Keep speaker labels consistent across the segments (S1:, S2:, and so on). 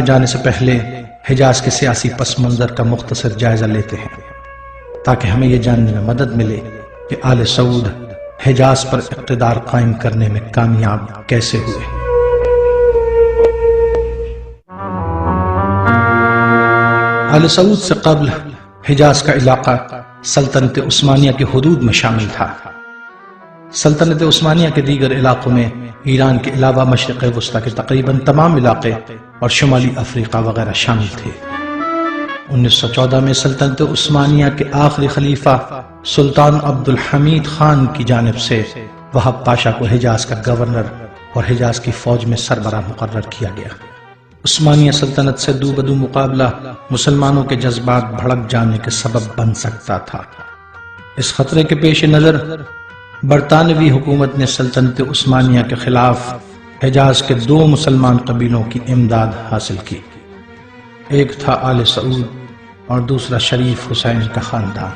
S1: میں جانے سے پہلے حجاز کے سیاسی پس منظر کا مختصر جائزہ لیتے ہیں تاکہ ہمیں یہ جاننے میں مدد ملے کہ آل سعود حجاز پر اقتدار قائم کرنے میں کامیاب کیسے ہوئے۔ آل سعود سے قبل حجاز کا علاقہ سلطنت عثمانیہ کی حدود میں شامل تھا۔ سلطنت عثمانیہ کے دیگر علاقوں میں ایران کے علاوہ مشرق وسطی کے تقریباً تمام علاقے اور شمالی افریقہ وغیرہ شامل تھے۔ 1914 میں سلطنت عثمانیہ کے آخری خلیفہ سلطان عبد الحمید خان کی جانب سے وہاب پاشا کو حجاز کا گورنر اور حجاز کی فوج میں سربراہ مقرر کیا گیا۔ عثمانیہ سلطنت سے دو بدو مقابلہ مسلمانوں کے جذبات بھڑک جانے کے سبب بن سکتا تھا۔ اس خطرے کے پیش نظر برطانوی حکومت نے سلطنت عثمانیہ کے خلاف حجاز کے 2 مسلمان قبیلوں کی امداد حاصل کی۔ ایک تھا آل سعود اور دوسرا شریف حسین کا خاندان۔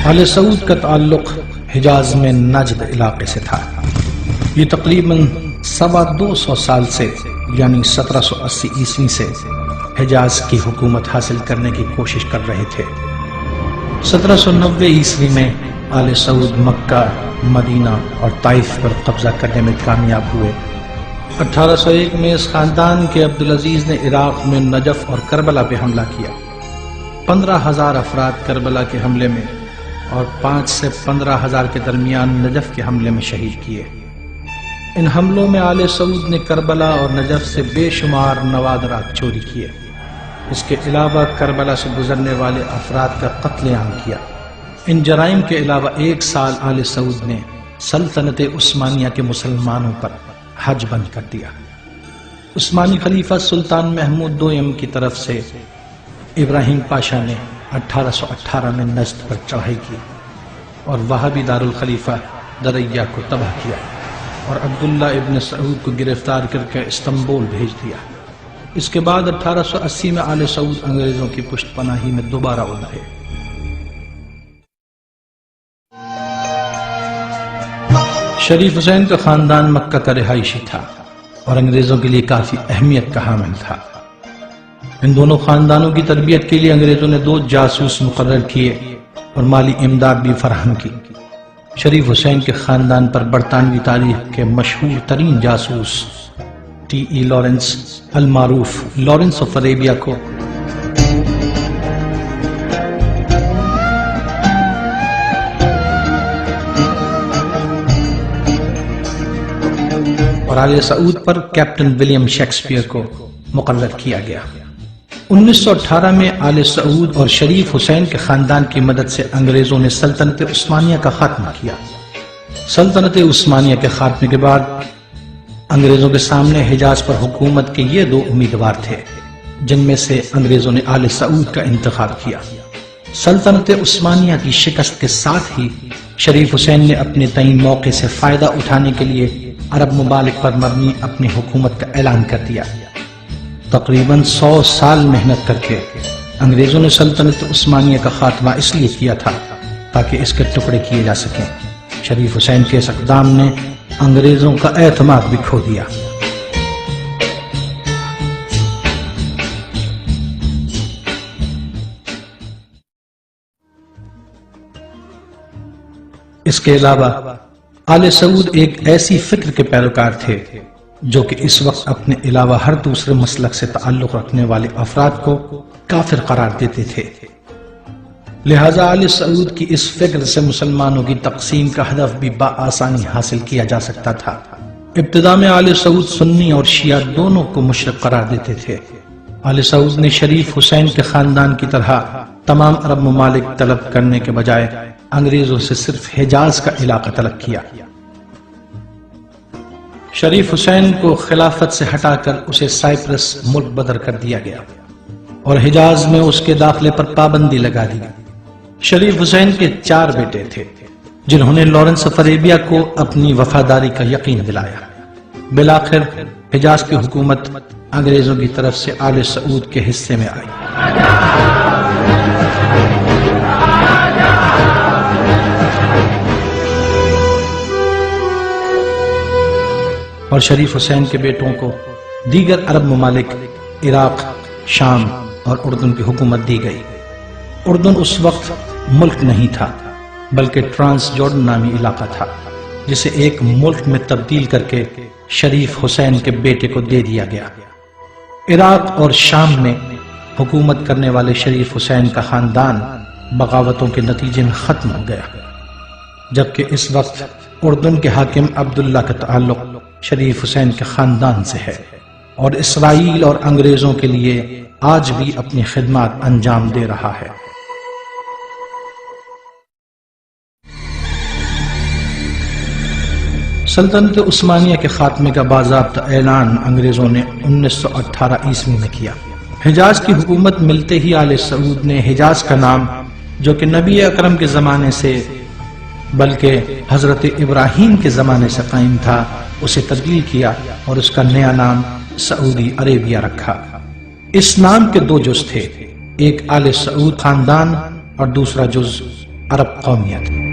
S1: آل سعود کا تعلق حجاز میں نجد علاقے سے تھا۔ یہ تقریباً 225 سال سے یعنی 1780 عیسوی سے حجاز کی حکومت حاصل کرنے کی کوشش کر رہے تھے۔ 1790 عیسوی میں آل سعود مکہ، مدینہ اور طائف پر قبضہ کرنے میں کامیاب ہوئے۔ 1801 میں اس خاندان کے عبدالعزیز نے عراق میں نجف اور کربلا پہ حملہ کیا۔ 15,000 افراد کربلا کے حملے میں اور 5 سے 15,000 کے درمیان نجف کے حملے میں شہید کیے۔ ان حملوں میں آل سعود نے کربلا اور نجف سے بے شمار نوادرات چوری کیے۔ اس کے علاوہ کربلا سے گزرنے والے افراد کا قتل عام کیا۔ ان جرائم کے علاوہ 1 سال آل سعود نے سلطنت عثمانیہ کے مسلمانوں پر حج بند کر دیا۔ عثمانی خلیفہ سلطان محمود دوئم کی طرف سے ابراہیم پاشا نے 1818 میں نجد پر چڑھائی کی اور وہابی دارالخلیفہ دریا کو تباہ کیا اور عبداللہ ابن سعود کو گرفتار کر کے استنبول بھیج دیا۔ اس کے بعد 1880 میں آل سعود انگریزوں کی پشت پناہی میں دوبارہ ابھرے۔ شریف حسین کا خاندان مکہ کا رہائشی تھا اور انگریزوں کے لیے کافی اہمیت کا حامل تھا۔ ان دونوں خاندانوں کی تربیت کے لیے انگریزوں نے 2 جاسوس مقرر کیے اور مالی امداد بھی فراہم کی۔ شریف حسین کے خاندان پر برطانوی تاریخ کے مشہور ترین جاسوس T.E. لارنس المعروف لارنس آف عربیہ کو اور آل سعود پر کیپٹن ولیم شیکسپیئر کو مقرر کیا گیا۔ 1918 میں آل سعود اور شریف حسین کے خاندان کی مدد سے انگریزوں نے سلطنت عثمانیہ کا خاتمہ کیا۔ سلطنت عثمانیہ کے خاتمے کے بعد انگریزوں کے سامنے حجاز پر حکومت کے یہ 2 امیدوار تھے، جن میں سے انگریزوں نے آل سعود کا انتخاب کیا۔ سلطنت عثمانیہ کی شکست کے ساتھ ہی شریف حسین نے اپنے تعین موقع سے فائدہ اٹھانے کے لیے عرب ممالک پر مبنی اپنی حکومت کا اعلان کر دیا۔ تقریباً 100 سال محنت کر کے انگریزوں نے سلطنت عثمانیہ کا خاتمہ اس لیے کیا تھا تاکہ اس کے ٹکڑے کیے جا سکیں۔ شریف حسین کے اس اقدام نے انگریزوں کا اعتماد بھی کھو دیا۔ اس کے علاوہ آل سعود ایک ایسی فکر کے پیروکار تھے جو کہ اس وقت اپنے علاوہ ہر دوسرے مسلک سے تعلق رکھنے والے افراد کو کافر قرار دیتے تھے۔ لہذا آل سعود کی اس فکر سے مسلمانوں کی تقسیم کا ہدف بھی بآسانی حاصل کیا جا سکتا تھا۔ ابتدا میں آل سعود سنی اور شیعہ دونوں کو مشرک قرار دیتے تھے۔ آل سعود نے شریف حسین کے خاندان کی طرح تمام عرب ممالک طلب کرنے کے بجائے انگریزوں سے صرف حجاز کا علاقہ طلب کیا۔ شریف حسین کو خلافت سے ہٹا کر اسے سائپرس ملک بدر کر دیا گیا اور حجاز میں اس کے داخلے پر پابندی لگا دی۔ شریف حسین کے 4 بیٹے تھے جنہوں نے لارنس آف عربیہ کو اپنی وفاداری کا یقین دلایا۔ بالآخر حجاز کی حکومت انگریزوں کی طرف سے آل سعود کے حصے میں آئی۔ اور شریف حسین کے بیٹوں کو دیگر عرب ممالک عراق، شام اور اردن کی حکومت دی گئی۔ اردن اس وقت ملک نہیں تھا بلکہ ٹرانس جارڈن نامی علاقہ تھا، جسے ایک ملک میں تبدیل کر کے شریف حسین کے بیٹے کو دے دیا گیا۔ عراق اور شام میں حکومت کرنے والے شریف حسین کا خاندان بغاوتوں کے نتیجے میں ختم ہو گیا، جبکہ اس وقت اردن کے حاکم عبداللہ کا تعلق شریف حسین کے خاندان سے ہے اور اسرائیل اور انگریزوں کے لیے آج بھی اپنی خدمات انجام دے رہا ہے۔ سلطنت عثمانیہ کے خاتمے کا باضابطہ اعلان انگریزوں نے 1918 عیسوی میں کیا۔ حجاز کی حکومت ملتے ہی آل سعود نے حجاز کا نام، جو کہ نبی اکرم کے زمانے سے بلکہ حضرت ابراہیم کے زمانے سے قائم تھا، اسے تبدیل کیا اور اس کا نیا نام سعودی عربیہ رکھا۔ اس نام کے دو جز تھے، ایک آل سعود خاندان اور دوسرا جز عرب قومیت۔